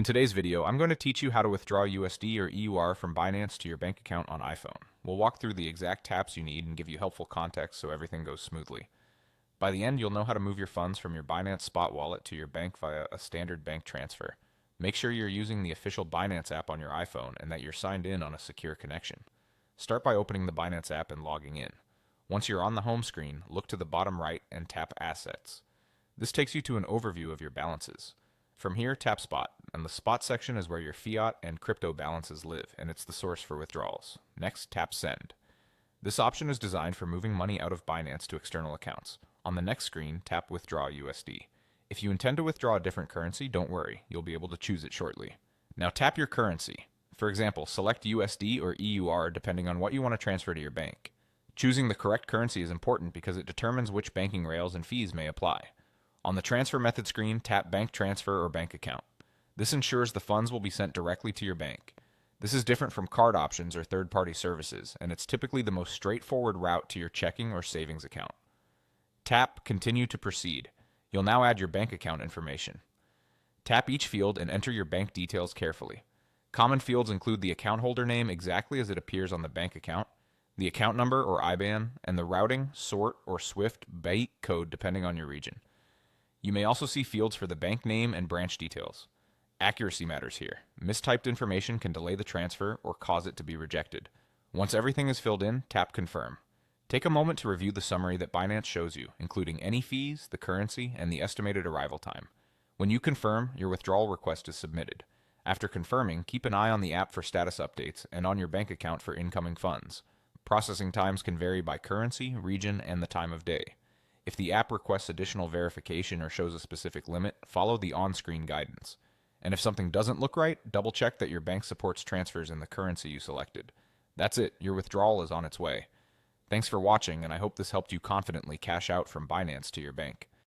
In today's video, I'm going to teach you how to withdraw USD or EUR from Binance to your bank account on iPhone. We'll walk through the exact taps you need and give you helpful context so everything goes smoothly. By the end, you'll know how to move your funds from your Binance Spot wallet to your bank via a standard bank transfer. Make sure you're using the official Binance app on your iPhone and that you're signed in on a secure connection. Start by opening the Binance app and logging in. Once you're on the home screen, look to the bottom right and tap Assets. This takes you to an overview of your balances. From here, tap Spot, and the Spot section is where your fiat and crypto balances live, and it's the source for withdrawals. Next, tap Send. This option is designed for moving money out of Binance to external accounts. On the next screen, tap Withdraw USD. If you intend to withdraw a different currency, don't worry, you'll be able to choose it shortly. Now tap your currency. For example, select USD or EUR depending on what you want to transfer to your bank. Choosing the correct currency is important because it determines which banking rails and fees may apply. On the transfer method screen, tap Bank Transfer or Bank Account. This ensures the funds will be sent directly to your bank. This is different from card options or third-party services, and it's typically the most straightforward route to your checking or savings account. Tap Continue to proceed. You'll now add your bank account information. Tap each field and enter your bank details carefully. Common fields include the account holder name exactly as it appears on the bank account, the account number or IBAN, and the routing, sort, or SWIFT byte code depending on your region. You may also see fields for the bank name and branch details. Accuracy matters here. Mistyped information can delay the transfer or cause it to be rejected. Once everything is filled in, tap Confirm. Take a moment to review the summary that Binance shows you, including any fees, the currency, and the estimated arrival time. When you confirm, your withdrawal request is submitted. After confirming, keep an eye on the app for status updates and on your bank account for incoming funds. Processing times can vary by currency, region, and the time of day. If the app requests additional verification or shows a specific limit, follow the on-screen guidance. And if something doesn't look right, double-check that your bank supports transfers in the currency you selected. That's it, your withdrawal is on its way. Thanks for watching, and I hope this helped you confidently cash out from Binance to your bank.